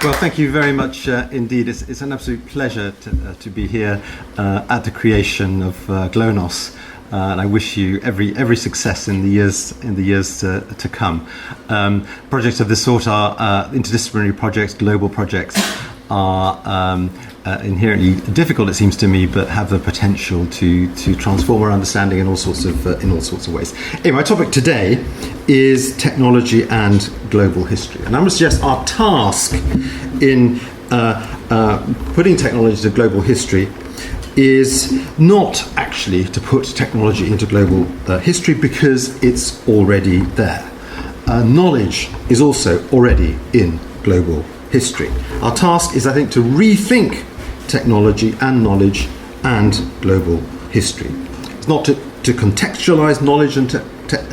Well, thank you very much indeed. It's an absolute pleasure to be here at the creation of gloknos, and I wish you every success in the years to come. Projects of this sort are interdisciplinary projects, global projects, are inherently difficult, it seems to me, but have the potential to transform our understanding in all sorts of ways. Anyway, my topic today is technology and global history, and I'm going to suggest our task in putting technology to global history is not actually to put technology into global history, because it's already there. Knowledge is also already in global history. Our task is, I think, to rethink technology and knowledge and global history. It's not to contextualize knowledge and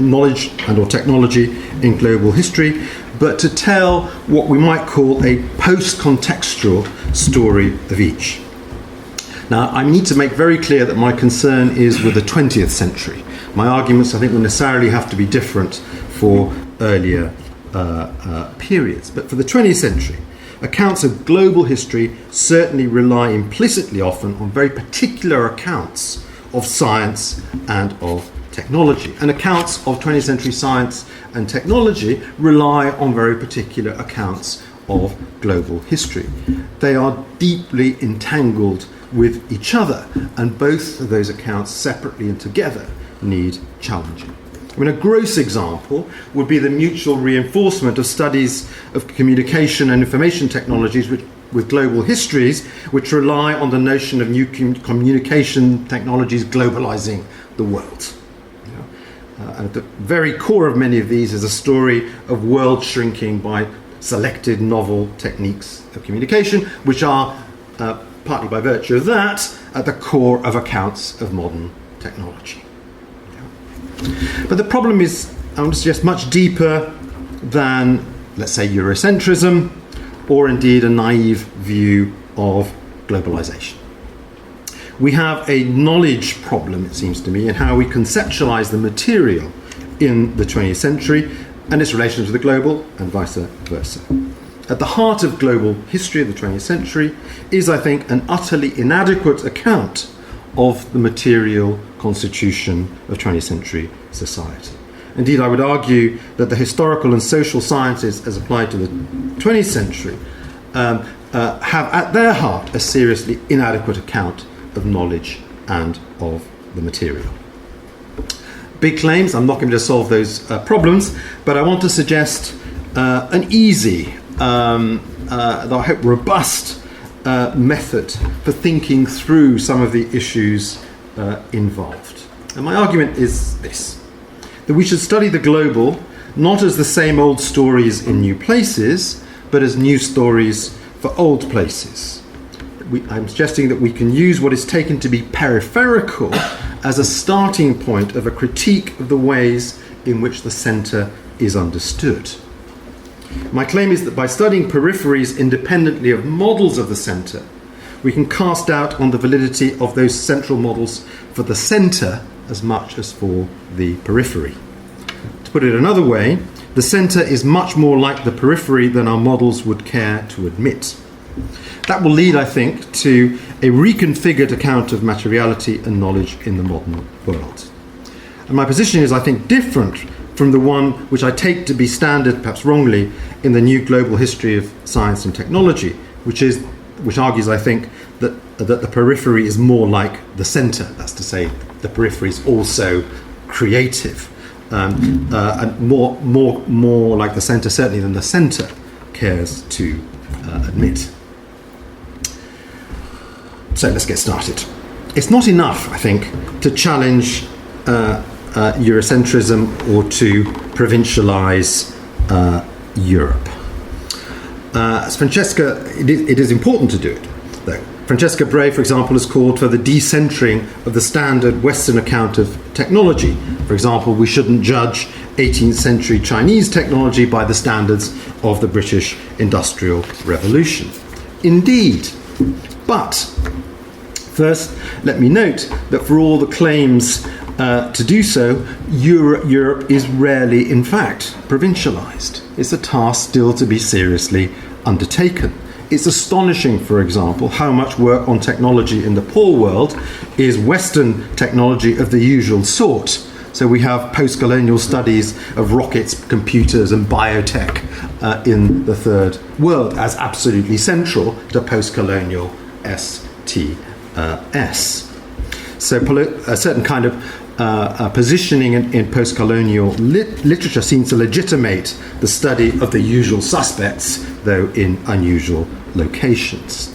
knowledge and or technology in global history, but to tell what we might call a post-contextual story of each. Now, I need to make very clear that my concern is with the 20th century. My arguments, I think, will necessarily have to be different for earlier periods. But for the 20th century, accounts of global history certainly rely implicitly often on very particular accounts of science and of technology. And accounts of 20th century science and technology rely on very particular accounts of global history. They are deeply entangled with each other, and both of those accounts, separately and together, need challenging. I mean, a gross example would be the mutual reinforcement of studies of communication and information technologies with global histories, which rely on the notion of new communication technologies globalizing the world. And at the very core of many of these is a story of world shrinking by selected novel techniques of communication, which are, partly by virtue of that, at the core of accounts of modern technology. But the problem is, I want to suggest, much deeper than, let's say, Eurocentrism, or indeed a naive view of globalization. We have a knowledge problem, it seems to me, in how we conceptualize the material in the 20th century and its relation to the global and vice versa. At the heart of global history of the 20th century is, I think, an utterly inadequate account of the material constitution of 20th century society. Indeed, I would argue that the historical and social sciences, as applied to the 20th century, have at their heart a seriously inadequate account of knowledge and of the material. Big claims, I'm not going to solve those problems, but I want to suggest an easy, I hope robust, method for thinking through some of the issues involved. And my argument is this: that we should study the global not as the same old stories in new places, but as new stories for old places. I'm suggesting that we can use what is taken to be peripheral as a starting point of a critique of the ways in which the centre is understood. My claim is that by studying peripheries independently of models of the centre, we can cast doubt on the validity of those central models for the centre as much as for the periphery. To put it another way, the centre is much more like the periphery than our models would care to admit. That will lead, I think, to a reconfigured account of materiality and knowledge in the modern world. And my position is, I think, different from the one which I take to be standard, perhaps wrongly, in the new global history of science and technology, which argues, I think, that the periphery is more like the centre. That's to say, the periphery is also creative, and more like the centre, certainly, than the centre cares to admit. So let's get started. It's not enough, I think, to challenge Eurocentrism or to provincialize Europe. As Francesca, it is important to do it, though. Francesca Bray, for example, has called for the decentering of the standard Western account of technology. For example, we shouldn't judge 18th century Chinese technology by the standards of the British Industrial Revolution. Indeed, but first, let me note that for all the claims to do so, Europe is rarely, in fact, provincialized. It's a task still to be seriously undertaken. It's astonishing, for example, how much work on technology in the poor world is Western technology of the usual sort. So we have post-colonial studies of rockets, computers, and biotech in the third world as absolutely central to post-colonial STS. So a certain kind of positioning in post-colonial literature seems to legitimate the study of the usual suspects, though in unusual locations.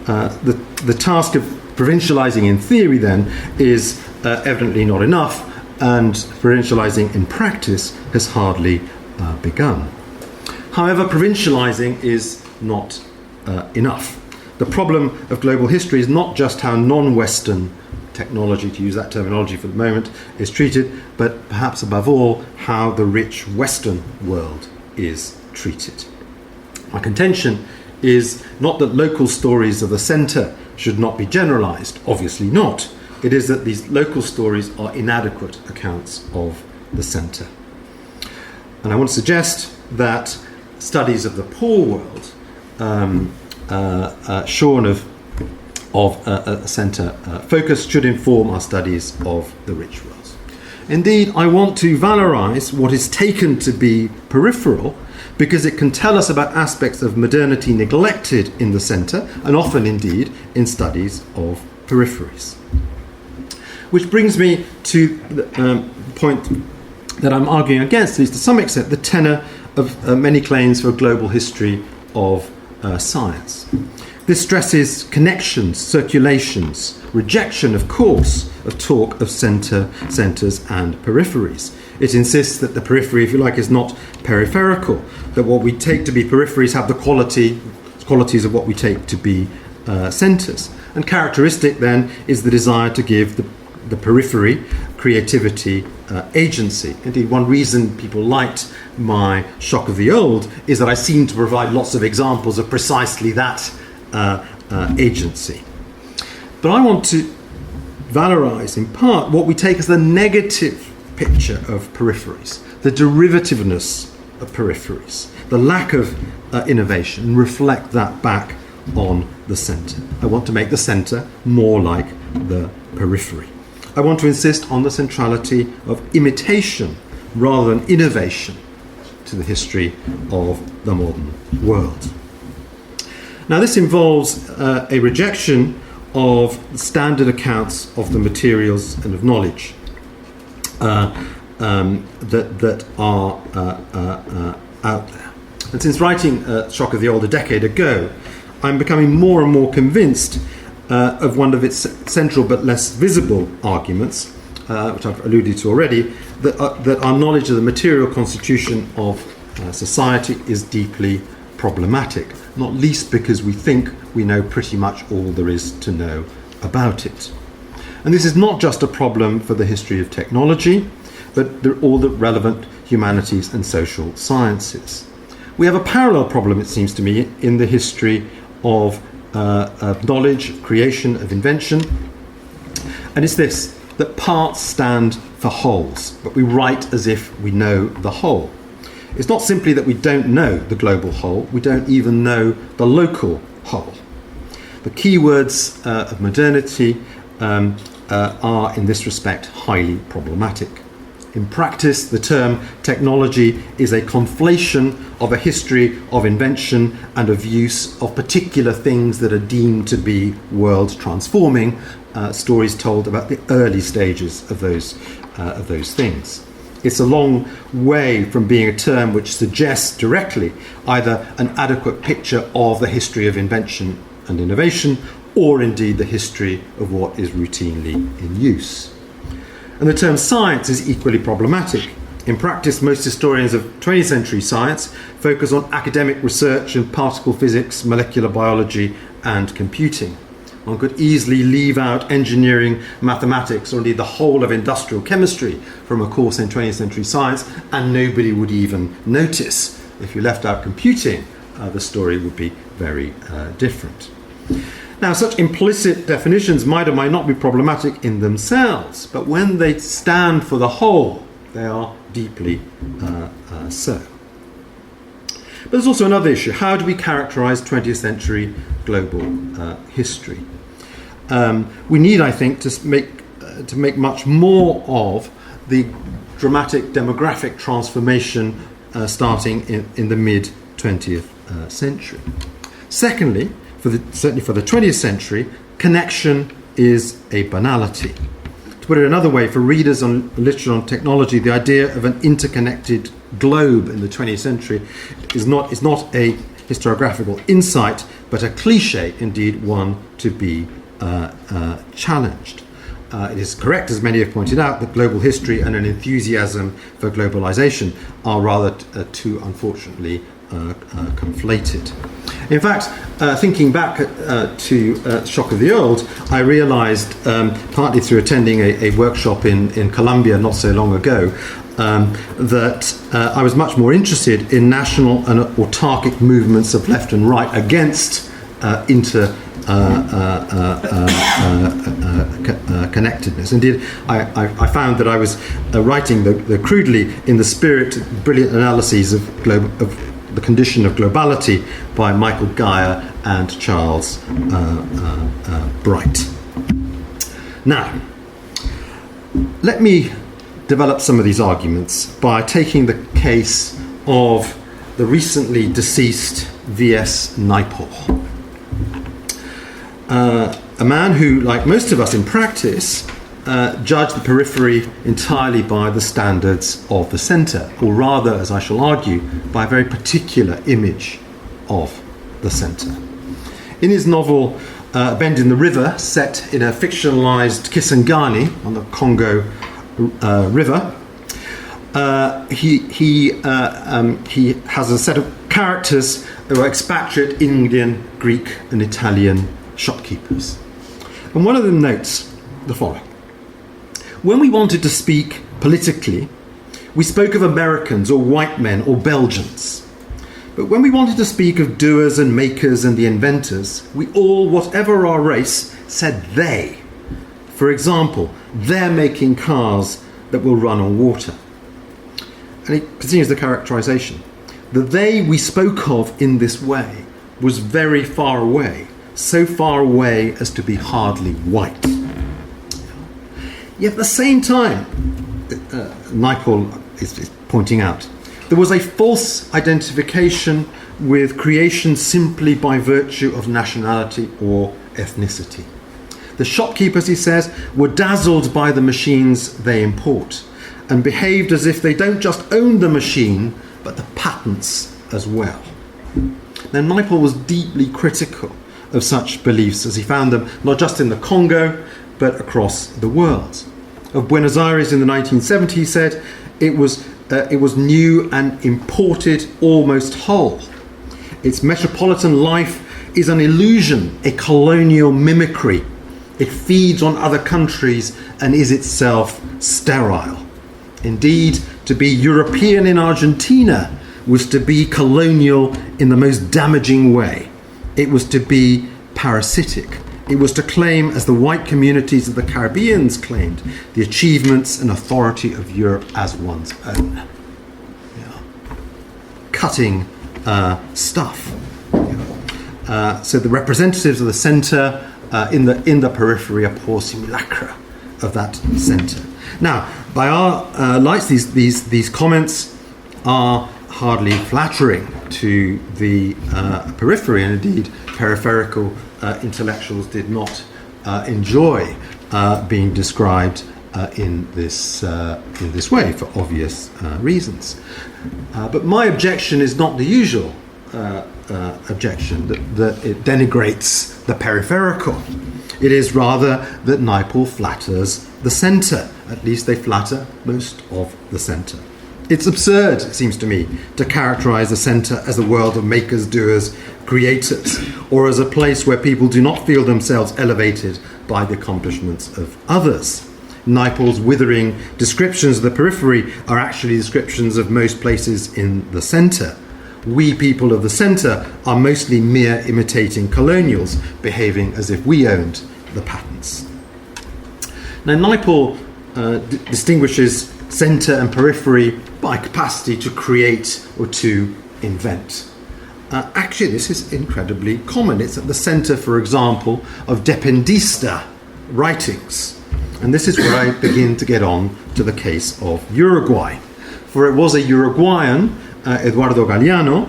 The task of provincializing in theory, then, is evidently not enough, and provincializing in practice has hardly begun. However, provincializing is not enough. The problem of global history is not just how non-Western technology, to use that terminology for the moment, is treated, but perhaps above all, how the rich Western world is treated. My contention is not that local stories of the centre should not be generalised, obviously not. It is that these local stories are inadequate accounts of the centre. And I want to suggest that studies of the poor world, shorn of a centre focus, should inform our studies of the rich worlds. Indeed, I want to valorise what is taken to be peripheral, because it can tell us about aspects of modernity neglected in the centre, and often indeed in studies of peripheries. Which brings me to the point that I'm arguing against, at least to some extent, the tenor of many claims for a global history of science. This stresses connections, circulations, rejection, of course, of talk of centres and peripheries. It insists that the periphery, if you like, is not peripherical, that what we take to be peripheries have the qualities of what we take to be centres. And characteristic, then, is the desire to give the periphery creativity, agency. Indeed, one reason people liked my Shock of the Old is that I seem to provide lots of examples of precisely that agency. But I want to valorise, in part, what we take as the negative picture of peripheries, the derivativeness of peripheries, the lack of innovation, and reflect that back on the centre. I want to make the centre more like the periphery. I want to insist on the centrality of imitation rather than innovation to the history of the modern world. Now, this involves a rejection of standard accounts of the materials and of knowledge that are out there. And since writing Shock of the Old a decade ago, I'm becoming more and more convinced of one of its central but less visible arguments, which I've alluded to already, that our knowledge of the material constitution of society is deeply problematic, not least because we think we know pretty much all there is to know about it. And this is not just a problem for the history of technology, but all the relevant humanities and social sciences. We have a parallel problem, it seems to me, in the history of knowledge, creation, of invention. And it's this, that parts stand for wholes, but we write as if we know the whole. It's not simply that we don't know the global whole, we don't even know the local whole. The key words of modernity are, in this respect, highly problematic. In practice, the term technology is a conflation of a history of invention and of use of particular things that are deemed to be world-transforming, stories told about the early stages of those things. It's a long way from being a term which suggests directly either an adequate picture of the history of invention and innovation, or indeed the history of what is routinely in use. And the term science is equally problematic. In practice, most historians of 20th century science focus on academic research in particle physics, molecular biology, and computing. One could easily leave out engineering, mathematics, or indeed the whole of industrial chemistry from a course in 20th century science, and nobody would even notice. If you left out computing, the story would be very different. Now, such implicit definitions might or might not be problematic in themselves, but when they stand for the whole, they are deeply so. But there's also another issue. How do we characterize 20th century global history? We need, I think, to make much more of the dramatic demographic transformation starting in the mid-20th century. Secondly, certainly for the 20th century, connection is a banality. To put it another way, for readers on literature on technology, the idea of an interconnected globe in the 20th century is not a historiographical insight, but a cliche, indeed one to be challenged. It is correct, as many have pointed out, that global history and an enthusiasm for globalization are rather too, unfortunately, conflated. In fact, thinking back to Shock of the Old, I realized, partly through attending a workshop in Colombia not so long ago, that I was much more interested in national and autarkic movements of left and right against connectedness. Indeed, I found that I was writing the crudely in the spirit brilliant analyses of the condition of globality by Michael Geyer and Charles Bright. Now, let me develop some of these arguments by taking the case of the recently deceased V.S. Naipaul. A man who, like most of us in practice, judged the periphery entirely by the standards of the centre, or rather, as I shall argue, by a very particular image of the centre. In his novel Bend in the River, set in a fictionalised Kisangani on the Congo River, he has a set of characters who are expatriate Indian, Greek and Italian shopkeepers. And one of them notes the following. When we wanted to speak politically, we spoke of Americans or white men or Belgians. But when we wanted to speak of doers and makers and the inventors, we all, whatever our race, said they. For example, they're making cars that will run on water. And he continues the characterization. The they we spoke of in this way was very far away, so far away as to be hardly white. Yet at the same time, Naipaul is pointing out, there was a false identification with creation simply by virtue of nationality or ethnicity. The shopkeepers, he says, were dazzled by the machines they import and behaved as if they don't just own the machine, but the patents as well. Now, Naipaul was deeply critical of such beliefs as he found them not just in the Congo, but across the world. Of Buenos Aires in the 1970s, he said, it was new and imported almost whole. Its metropolitan life is an illusion, a colonial mimicry. It feeds on other countries and is itself sterile. Indeed, to be European in Argentina was to be colonial in the most damaging way. It was to be parasitic. It was to claim, as the white communities of the Caribbeans claimed, the achievements and authority of Europe as one's own. Yeah. Cutting stuff. So the representatives of the centre in the periphery are poor simulacra of that centre. Now, by our lights, these comments are hardly flattering to the periphery, and indeed peripheral intellectuals did not enjoy being described in this way for obvious reasons. But my objection is not the usual objection that it denigrates the peripheral. It is rather that Naipaul flatters the centre. At least they flatter most of the centre. It's absurd, it seems to me, to characterise the centre as a world of makers, doers, creators, or as a place where people do not feel themselves elevated by the accomplishments of others. Naipaul's withering descriptions of the periphery are actually descriptions of most places in the centre. we people of the centre are mostly mere imitating colonials, behaving as if we owned the patents. Now, Naipaul distinguishes centre and periphery by capacity to create or to invent. Actually, this is incredibly common. It's at the centre, for example, of dependista writings. And this is where I begin to get on to the case of Uruguay. For it was a Uruguayan, Eduardo Galeano,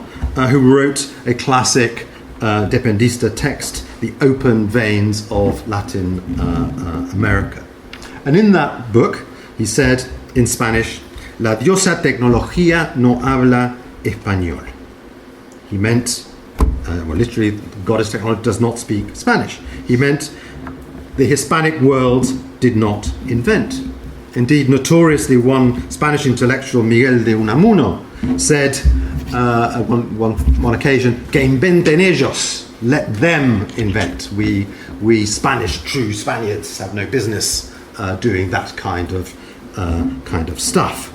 who wrote a classic dependista text, The Open Veins of Latin America. And in that book, he said in Spanish, La diosa tecnología no habla español. He meant, literally, the goddess technology does not speak Spanish. He meant the Hispanic world did not invent. Indeed, notoriously, one Spanish intellectual, Miguel de Unamuno, said on one occasion, que inventen ellos, let them invent. We Spanish, true Spaniards, have no business doing that kind of stuff.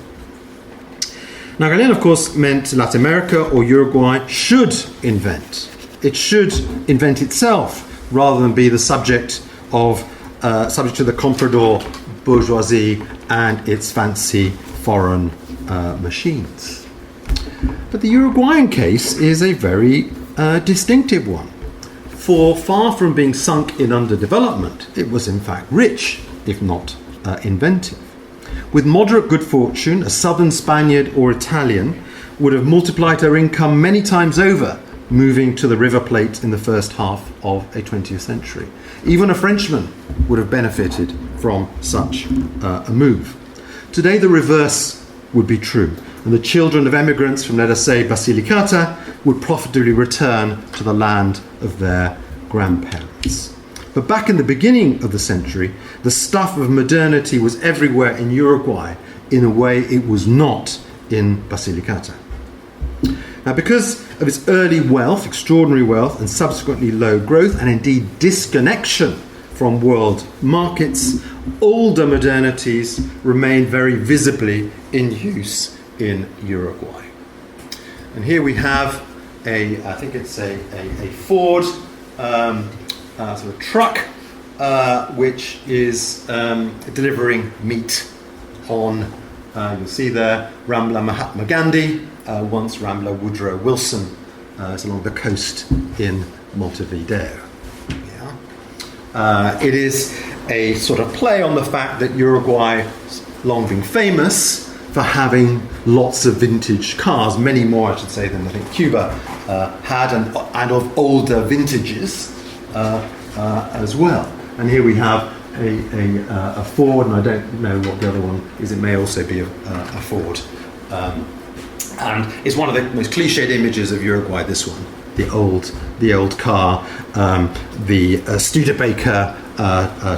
Now, Galeano, of course, meant Latin America or Uruguay should invent. It should invent itself rather than be the subject to the comprador bourgeoisie and its fancy foreign machines. But the Uruguayan case is a very distinctive one. For far from being sunk in underdevelopment, it was in fact rich, if not inventive. With moderate good fortune, a southern Spaniard or Italian would have multiplied her income many times over, moving to the River Plate in the first half of a 20th century. Even a Frenchman would have benefited from such a move. Today, the reverse would be true, and the children of emigrants from, let us say, Basilicata would profitably return to the land of their grandparents. But back in the beginning of the century, the stuff of modernity was everywhere in Uruguay in a way it was not in Basilicata. Now, because of its early wealth, extraordinary wealth, and subsequently low growth, and indeed disconnection from world markets, older modernities remain very visibly in use in Uruguay. And here we have I think it's a Ford sort of truck, which is delivering meat on, you'll see there, Rambla Mahatma Gandhi, once Rambla Woodrow Wilson. It's along the coast in Montevideo. Yeah. It is a sort of play on the fact that Uruguay has long been famous for having lots of vintage cars, many more, I should say, than I think Cuba had, and of older vintages as well. And here we have a Ford, and I don't know what the other one is. It may also be a Ford. And it's one of the most cliched images of Uruguay, this one, the old car, the Studebaker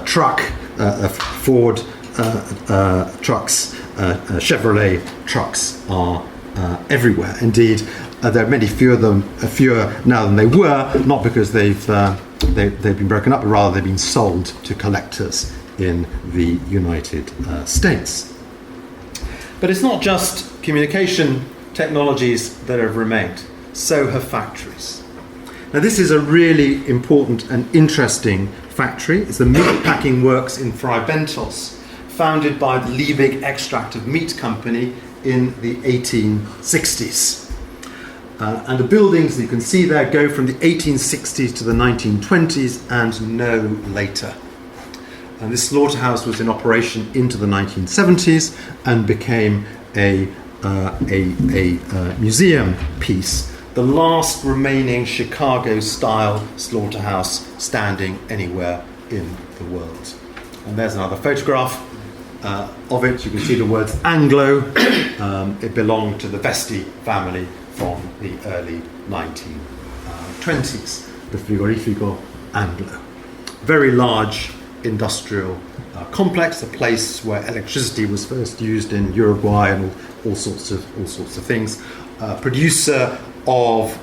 truck, Ford trucks, Chevrolet trucks are everywhere. Indeed, there are many fewer now than they were, not because they've been broken up, but rather they've been sold to collectors in the United States. But it's not just communication technologies that have remained, so have factories. Now, this is a really important and interesting factory. It's the meat packing works in Fray Bentos, founded by the Liebig Extractive Meat Company in the 1860s. And the buildings that you can see there go from the 1860s to the 1920s and no later. And this slaughterhouse was in operation into the 1970s and became a museum piece, the last remaining Chicago-style slaughterhouse standing anywhere in the world. And there's another photograph of it. You can see the words Anglo. It belonged to the Vesti family from the early 1920s, the Frigorifico Anglo. Very large industrial complex, a place where electricity was first used in Uruguay and all sorts of things. Producer of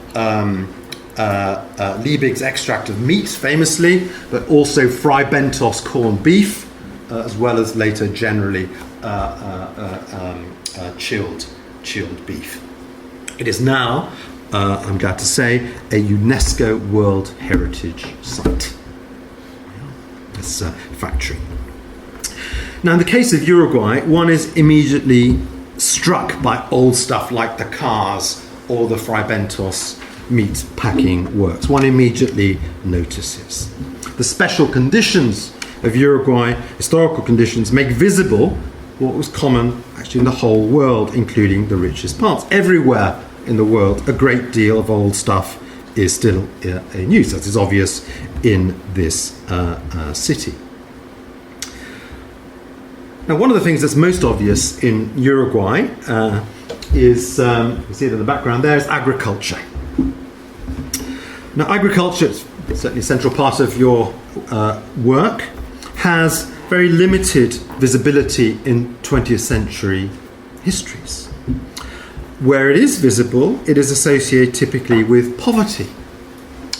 Liebig's extract of meat, famously, but also Fray Bentos corned beef, as well as later generally chilled beef. It is now I'm glad to say, a UNESCO World Heritage Site. This factory. Now, in the case of Uruguay, one is immediately struck by old stuff like the cars or the Fray Bentos meat packing works. One immediately notices. The special conditions of Uruguay, historical conditions, make visible what was common actually in the whole world, including the richest parts. Everywhere in the world, a great deal of old stuff is still in use. That is obvious in this city. Now, one of the things that's most obvious in Uruguay is, you see it in the background there, is agriculture. Now, agriculture, is certainly a central part of your work, has very limited visibility in 20th century histories. Where it is visible, it is associated typically with poverty,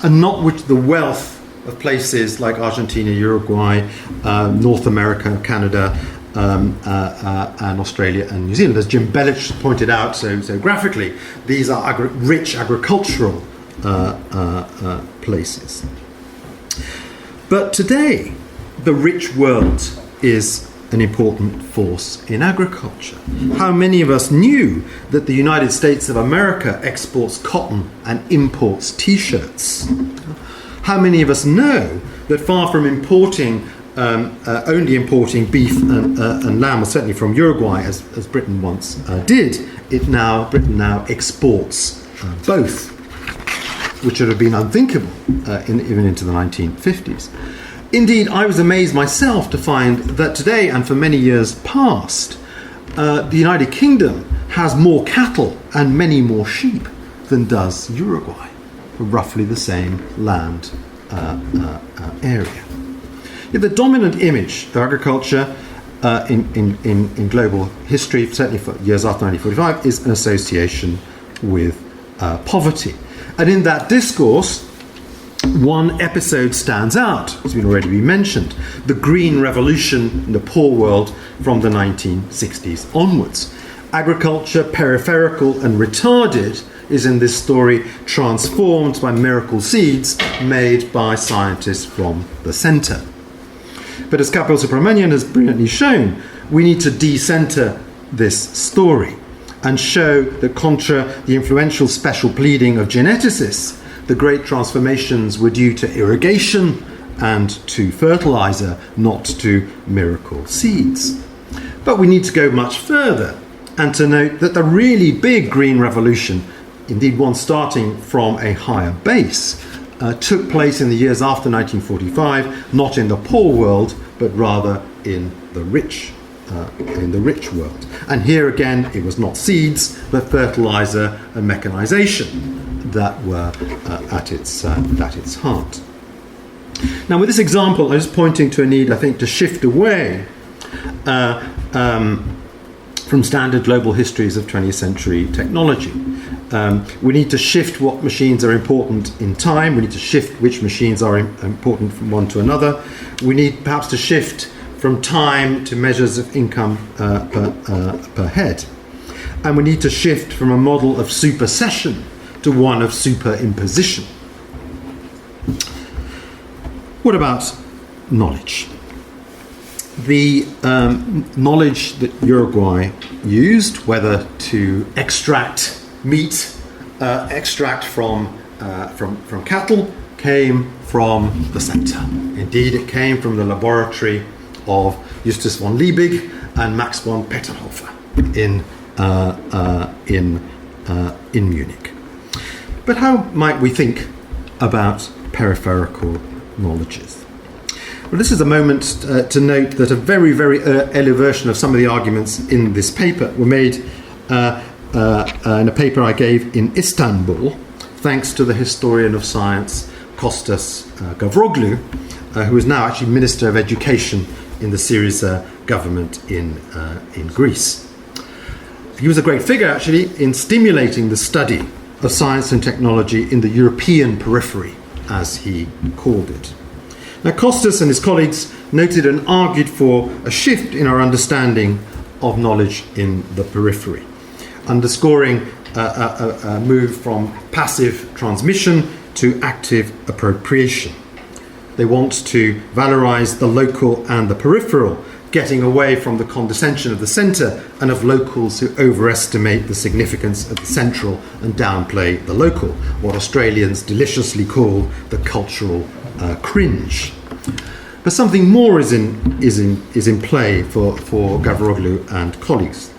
and not with the wealth of places like Argentina, Uruguay, North America, Canada, and Australia and New Zealand. As Jim Bellich pointed out so graphically, these are rich agricultural places. But today, the rich world is an important force in agriculture. How many of us knew that the United States of America exports cotton and imports t-shirts? How many of us know that far from importing only importing beef and lamb, or certainly from Uruguay, as Britain once did, Britain now exports both, which would have been unthinkable even into the 1950s. Indeed, I was amazed myself to find that today, and for many years past, the United Kingdom has more cattle and many more sheep than does Uruguay, for roughly the same land area. Yet the dominant image of agriculture in global history, certainly for years after 1945, is an association with poverty. And in that discourse, one episode stands out, as been already mentioned, the Green Revolution in the poor world from the 1960s onwards. Agriculture, peripheral and retarded, is in this story transformed by miracle seeds made by scientists from the centre. But as Capel Subramanian has brilliantly shown, we need to decenter this story and show that contra the influential special pleading of geneticists, the great transformations were due to irrigation and to fertilizer, not to miracle seeds. But we need to go much further and to note that the really big green revolution, indeed one starting from a higher base, took place in the years after 1945, not in the poor world, but rather in the rich world. And here again, it was not seeds, but fertilizer and mechanization that were at its heart. Now, with this example, I'm just pointing to a need, I think, to shift away from standard global histories of 20th century technology. We need to shift what machines are important in time. We need to shift which machines are important from one to another. We need perhaps to shift from time to measures of income per head. And we need to shift from a model of supersession to one of superimposition. What about knowledge? The knowledge that Uruguay used, whether to extract meat, extract from cattle, came from the centre. Indeed, it came from the laboratory of Justus von Liebig and Max von Petterhofer in Munich. But how might we think about peripheral knowledges? Well, this is a moment to note that a very, very early version of some of the arguments in this paper were made in a paper I gave in Istanbul, thanks to the historian of science Kostas Gavroglu, who is now actually Minister of Education in the Syriza government in Greece. He was a great figure, actually, in stimulating the study of science and technology in the European periphery, as he called it. Now, Kostas and his colleagues noted and argued for a shift in our understanding of knowledge in the periphery, underscoring move from passive transmission to active appropriation. They want to valorize the local and the peripheral, getting away from the condescension of the centre and of locals who overestimate the significance of the central and downplay the local, what Australians deliciously call the cultural cringe. But something more is in play for Gavroglou and colleagues.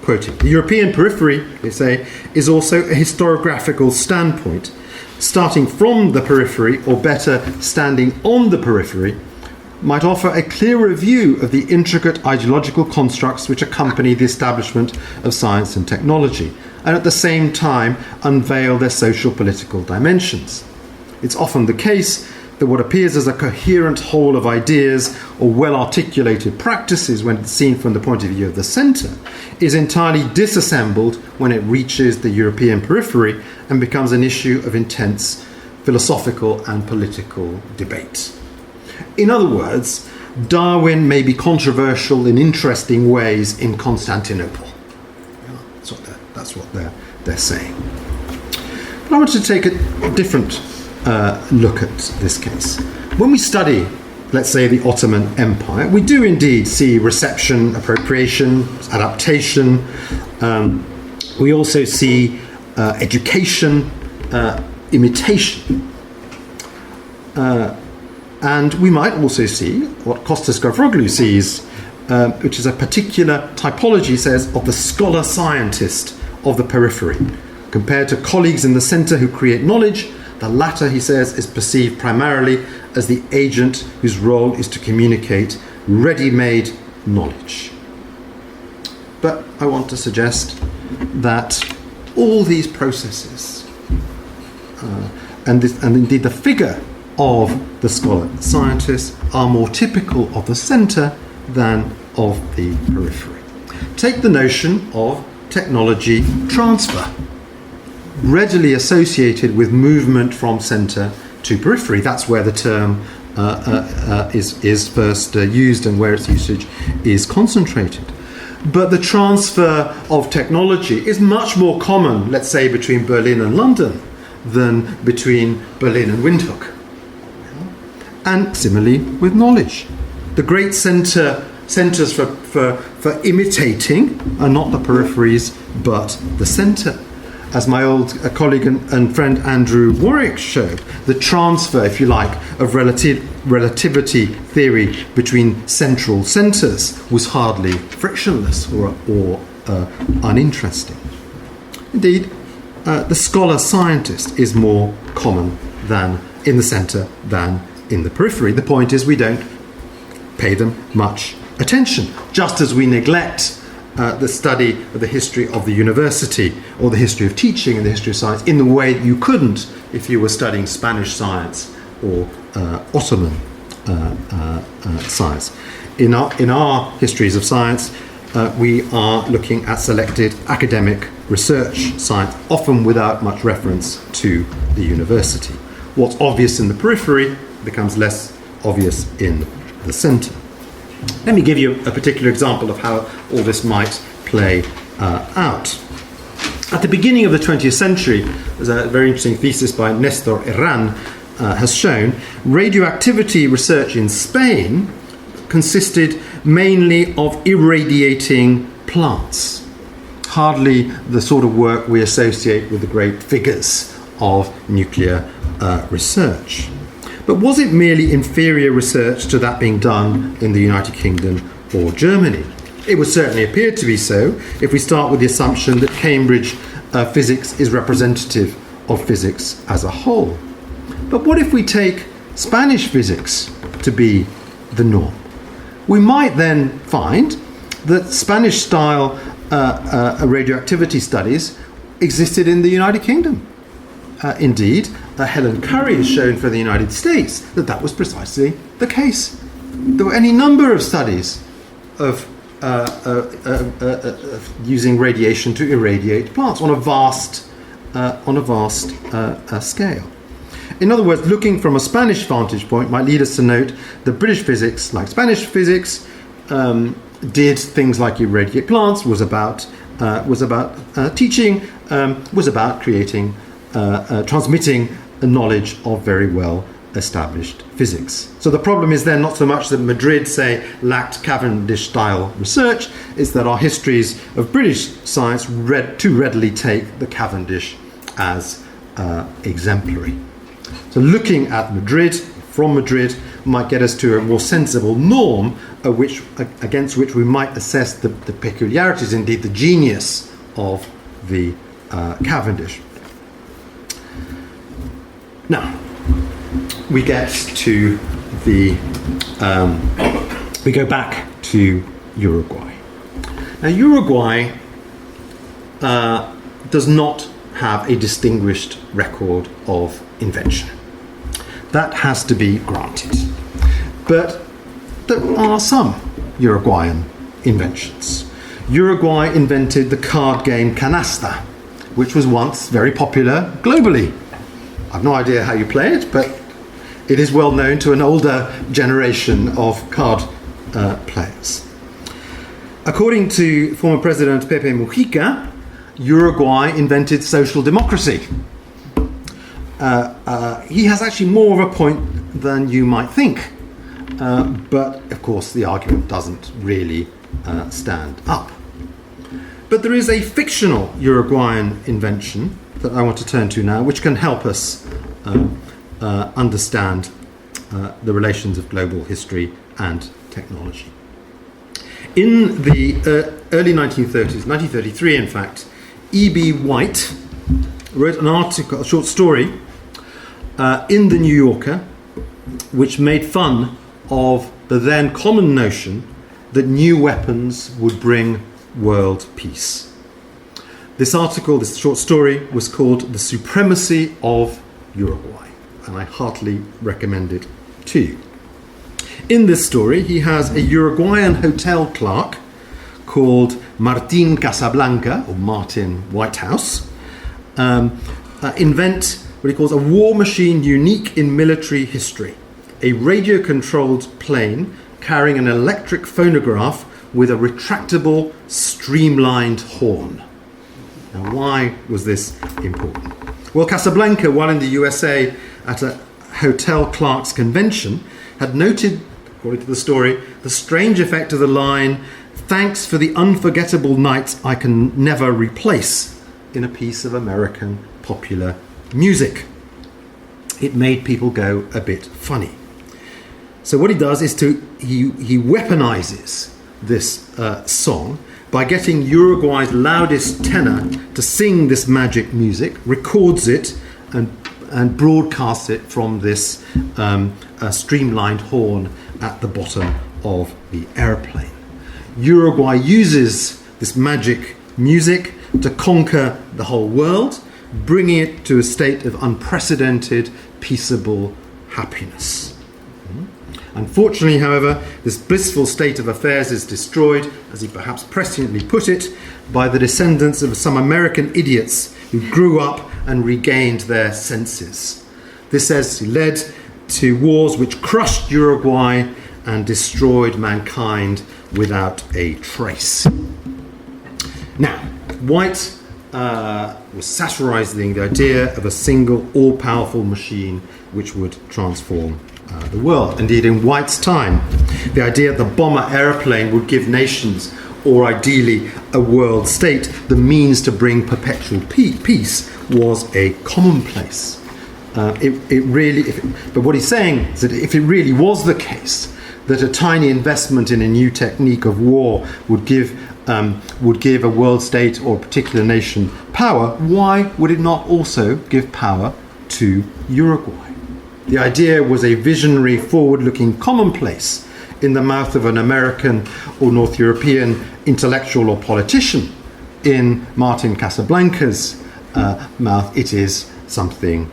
Quoting, the European periphery, they say, is also a historiographical standpoint. Starting from the periphery, or better, standing on the periphery, might offer a clearer view of the intricate ideological constructs which accompany the establishment of science and technology, and at the same time unveil their social-political dimensions. It's often the case that what appears as a coherent whole of ideas or well-articulated practices when it's seen from the point of view of the centre is entirely disassembled when it reaches the European periphery and becomes an issue of intense philosophical and political debate. In other words, Darwin may be controversial in interesting ways in Constantinople. That's what they're saying. But I want to take a different look at this case. When we study, let's say, the Ottoman Empire, we do indeed see reception, appropriation, adaptation. We also see education, imitation. And we might also see what Kostas Gavroglou sees, which is a particular typology, he says, of the scholar-scientist of the periphery. Compared to colleagues in the centre who create knowledge, the latter, he says, is perceived primarily as the agent whose role is to communicate ready-made knowledge. But I want to suggest that all these processes, and indeed the figure of the scholar-scientist, are more typical of the centre than of the periphery. Take the notion of technology transfer, readily associated with movement from centre to periphery. That's where the term is first used and where its usage is concentrated. But the transfer of technology is much more common, let's say, between Berlin and London than between Berlin and Windhoek. And similarly with knowledge. The great centres for imitating are not the peripheries, but the centre. As my old colleague and friend Andrew Warwick showed, the transfer, if you like, of relativity theory between central centres was hardly frictionless or uninteresting. Indeed, the scholar-scientist is more common than in the centre than in the periphery. The point is we don't pay them much attention, just as we neglect the study of the history of the university or the history of teaching and the history of science in the way that you couldn't if you were studying Spanish science or Ottoman science. In our histories of science, we are looking at selected academic research science, often without much reference to the university. What's obvious in the periphery becomes less obvious in the centre. Let me give you a particular example of how all this might play out. At the beginning of the 20th century, there's a very interesting thesis by Nestor Herrán has shown, radioactivity research in Spain consisted mainly of irradiating plants. Hardly the sort of work we associate with the great figures of nuclear research. But was it merely inferior research to that being done in the United Kingdom or Germany? It would certainly appear to be so if we start with the assumption that Cambridge physics is representative of physics as a whole. But what if we take Spanish physics to be the norm? We might then find that Spanish-style radioactivity studies existed in the United Kingdom. Indeed, Helen Curry has shown for the United States that that was precisely the case. There were any number of studies of using radiation to irradiate plants on a vast scale. In other words, looking from a Spanish vantage point might lead us to note that British physics, like Spanish physics, did things like irradiate plants, was about teaching was about transmitting a knowledge of very well established physics. So the problem is then not so much that Madrid, say, lacked Cavendish-style research, it's that our histories of British science too readily take the Cavendish as exemplary. So looking at Madrid, from Madrid, might get us to a more sensible norm against which we might assess the peculiarities, indeed the genius of the Cavendish. Now, we get to we go back to Uruguay. Now, Uruguay does not have a distinguished record of invention. That has to be granted. But there are some Uruguayan inventions. Uruguay invented the card game canasta, which was once very popular globally. I've no idea how you play it, but it is well known to an older generation of card players. According to former President Pepe Mujica, Uruguay invented social democracy. He has actually more of a point than you might think, but of course the argument doesn't really stand up. But there is a fictional Uruguayan invention that I want to turn to now, which can help us understand the relations of global history and technology. In the early 1930s, 1933 in fact, E.B. White wrote an article, a short story, in the New Yorker, which made fun of the then common notion that new weapons would bring world peace. This article, this short story, was called The Supremacy of Uruguay, and I heartily recommend it to you. In this story, he has a Uruguayan hotel clerk called Martín Casablanca, or Martin Whitehouse, invent what he calls a war machine unique in military history, a radio-controlled plane carrying an electric phonograph with a retractable, streamlined horn. Now, why was this important? Well, Casablanca, while in the USA at a hotel clerks convention, had noted, according to the story, the strange effect of the line, "Thanks for the unforgettable nights I can never replace," in a piece of American popular music. It made people go a bit funny. So what he does is he weaponizes this song by getting Uruguay's loudest tenor to sing this magic music, records it, and broadcasts it from this streamlined horn at the bottom of the airplane. Uruguay uses this magic music to conquer the whole world, bringing it to a state of unprecedented, peaceable happiness. Unfortunately, however, this blissful state of affairs is destroyed, as he perhaps presciently put it, by the descendants of some American idiots who grew up and regained their senses. This has led to wars which crushed Uruguay and destroyed mankind without a trace. Now, White was satirizing the idea of a single, all-powerful machine which would transform the world. Indeed, in White's time, the idea that the bomber aeroplane would give nations, or ideally a world state, the means to bring perpetual peace was a commonplace. But what he's saying is that if it really was the case that a tiny investment in a new technique of war would give a world state or a particular nation power, why would it not also give power to Uruguay? The idea was a visionary, forward-looking commonplace in the mouth of an American or North European intellectual or politician. In Martin Casablanca's mouth, it is something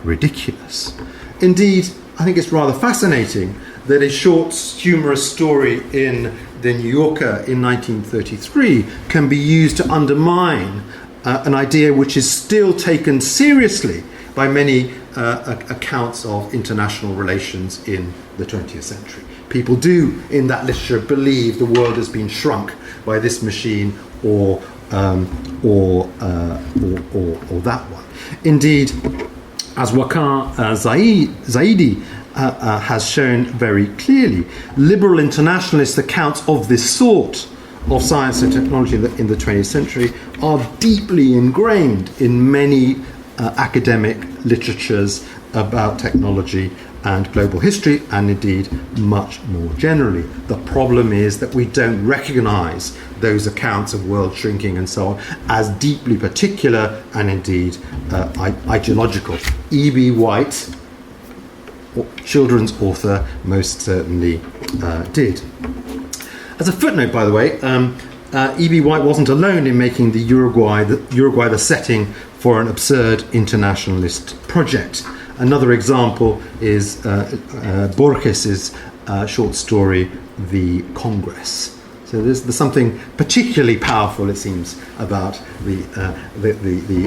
ridiculous. Indeed, I think it's rather fascinating that a short, humorous story in the New Yorker in 1933 can be used to undermine an idea which is still taken seriously by many accounts of international relations in the 20th century. People do, in that literature, believe the world has been shrunk by this machine or or that one. Indeed, as Waqar Zaidi has shown very clearly, liberal internationalist accounts of this sort of science and technology in the 20th century are deeply ingrained in many academic literatures about technology and global history, and indeed much more generally. The problem is that we don't recognize those accounts of world shrinking and so on as deeply particular and indeed ideological. E.B. White, children's author, most certainly did. As a footnote, by the way, E.B. White wasn't alone in making the Uruguay the setting for an absurd internationalist project. Another example is Borges's short story, The Congress. So there's something particularly powerful, it seems, about the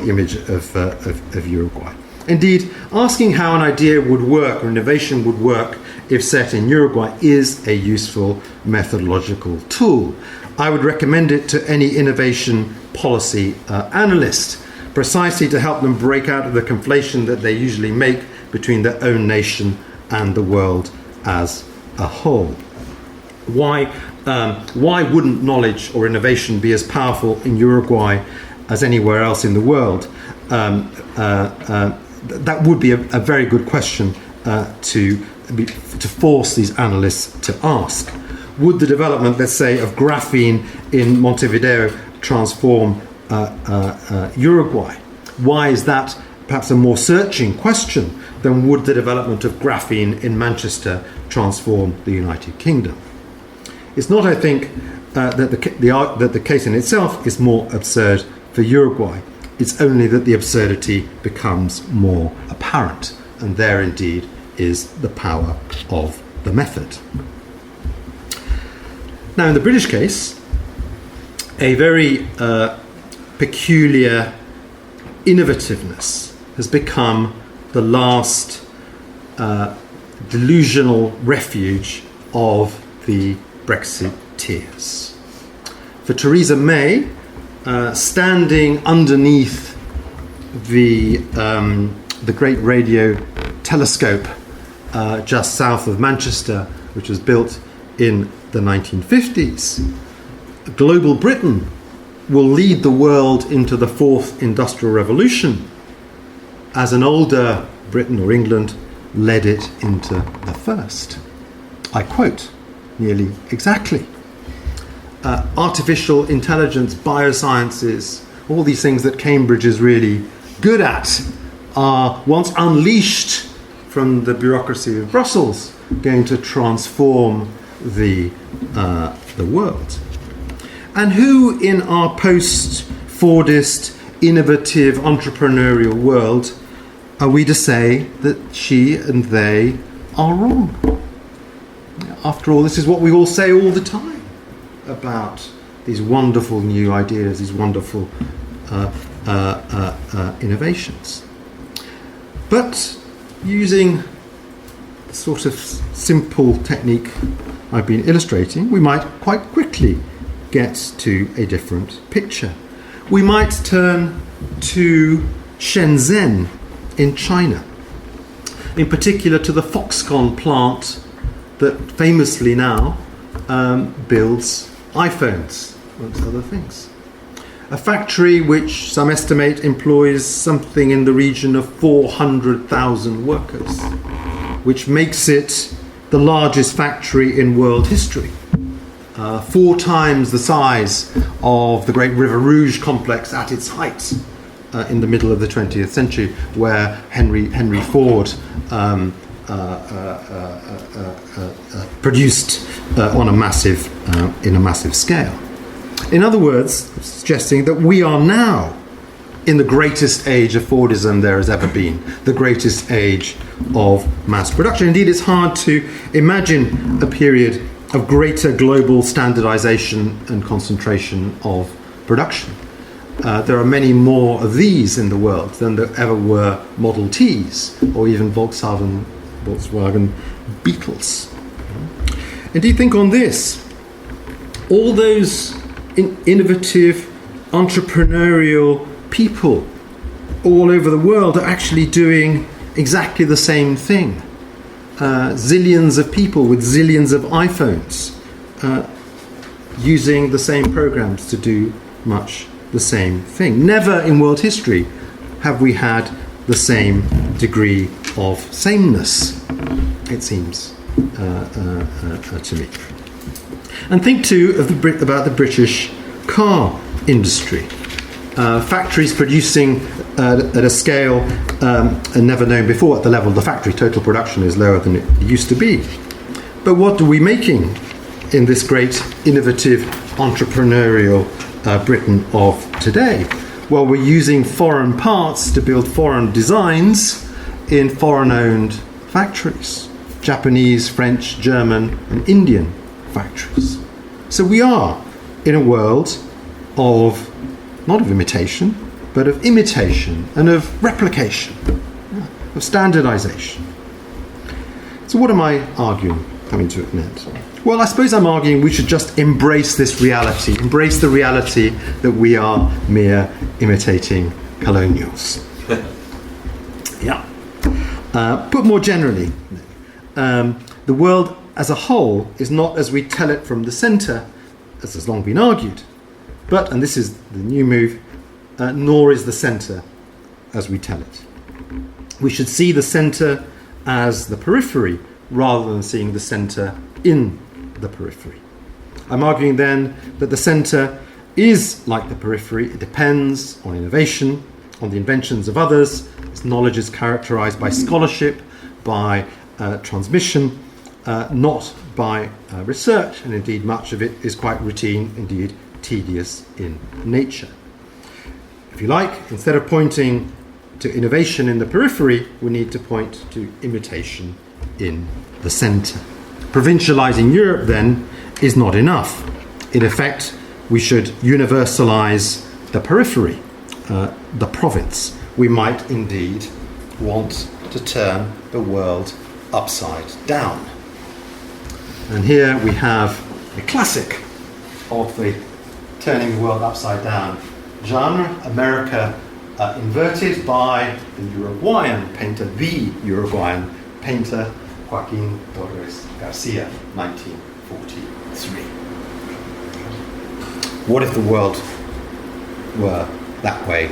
image of Uruguay. Indeed, asking how an idea would work or innovation would work if set in Uruguay is a useful methodological tool. I would recommend it to any innovation policy analyst, precisely to help them break out of the conflation that they usually make between their own nation and the world as a whole. Why wouldn't knowledge or innovation be as powerful in Uruguay as anywhere else in the world? That would be a very good question to force these analysts to ask. Would the development, let's say, of graphene in Montevideo transform Uruguay? Why is that perhaps a more searching question than would the development of graphene in Manchester transform the United Kingdom? It's not, I think, that the case in itself is more absurd for Uruguay. It's only that the absurdity becomes more apparent, and there indeed is the power of the method. Now, in the British case, a very peculiar innovativeness has become the last delusional refuge of the Brexiteers. For Theresa May, standing underneath the great radio telescope just south of Manchester, which was built in the 1950s, global Britain will lead the world into the fourth industrial revolution, as an older Britain or England led it into the first. I quote nearly exactly. Artificial intelligence, biosciences, all these things that Cambridge is really good at are, once unleashed from the bureaucracy of Brussels, going to transform the world. And who in our post-Fordist, innovative, entrepreneurial world are we to say that she and they are wrong? After all, this is what we all say all the time about these wonderful new ideas, these wonderful innovations. But using the sort of simple technique I've been illustrating, we might quite quickly get to a different picture. We might turn to Shenzhen in China, in particular to the Foxconn plant that famously now builds iPhones, amongst other things. A factory which some estimate employs something in the region of 400,000 workers, which makes it the largest factory in world history. 4 times the size of the Great River Rouge complex at its height in the middle of the 20th century, where Henry Ford produced in a massive scale. In other words, suggesting that we are now in the greatest age of Fordism there has ever been, the greatest age of mass production. Indeed, it's hard to imagine a period of greater global standardization and concentration of production. There are many more of these in the world than there ever were Model Ts or even Volkswagen Beetles. Indeed, think on this. All those innovative entrepreneurial people all over the world are actually doing exactly the same thing. Zillions of people with zillions of iPhones using the same programs to do much the same thing. Never in world history have we had the same degree of sameness, it seems to me. And think too about the British car industry. Factories producing at a scale never known before at the level of the factory. Total production is lower than it used to be. But what are we making in this great, innovative, entrepreneurial Britain of today? Well, we're using foreign parts to build foreign designs in foreign-owned factories. Japanese, French, German, and Indian factories. So we are in a world of, not of imitation, but of imitation and of replication, of standardization. So what am I arguing, coming to an end? Well, I suppose I'm arguing we should just embrace this reality, embrace the reality that we are mere imitating colonials. Yeah. But more generally, the world as a whole is not as we tell it from the centre, as has long been argued, but, and this is the new move, nor is the centre as we tell it. We should see the centre as the periphery rather than seeing the centre in the periphery. I'm arguing then that the centre is like the periphery. It depends on innovation, on the inventions of others. Its knowledge is characterized by scholarship, by transmission, not by research, and indeed much of it is quite routine, indeed tedious in nature. If you like, instead of pointing to innovation in the periphery, we need to point to imitation in the centre. Provincialising Europe, then, is not enough. In effect, we should universalise the periphery, the province. We might indeed want to turn the world upside down. And here we have a classic of the turning the world upside down genre, America inverted by the Uruguayan painter, Joaquin Torres Garcia, 1943. What if the world were that way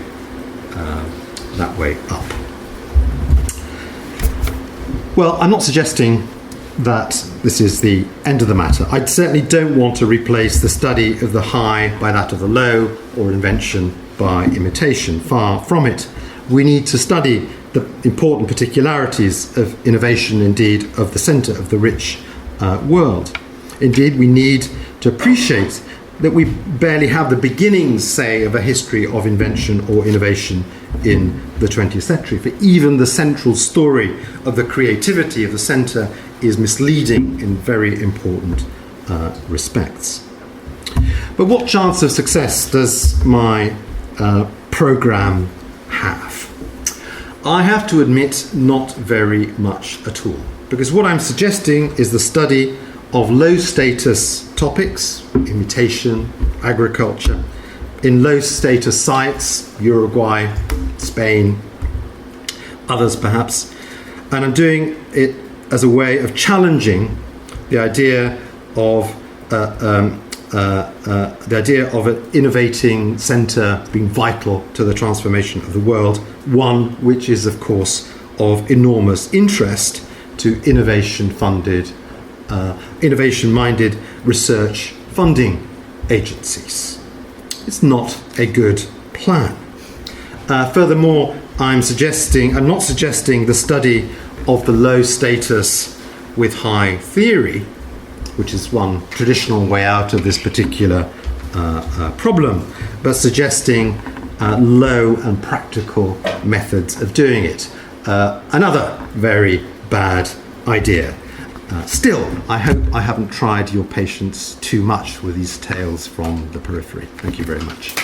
up? Well, I'm not suggesting that this is the end of the matter. I certainly don't want to replace the study of the high by that of the low, or invention by imitation. Far from it. We need to study the important particularities of innovation, indeed, of the centre of the rich world. Indeed, we need to appreciate that we barely have the beginnings, say, of a history of invention or innovation in the 20th century. For even the central story of the creativity of the centre is misleading in very important respects. But what chance of success does my programme have? I have to admit, not very much at all, because what I'm suggesting is the study of low-status topics, imitation, agriculture, in low-status sites, Uruguay, Spain, others perhaps, and I'm doing it as a way of challenging the idea of an innovating centre being vital to the transformation of the world, one which is, of course, of enormous interest to innovation-minded research funding agencies. It's not a good plan. Furthermore, I'm not suggesting the study of the low status with high theory, which is one traditional way out of this particular problem, but suggesting low and practical methods of doing it. Another very bad idea. Still, I hope I haven't tried your patience too much with these tales from the periphery. Thank you very much.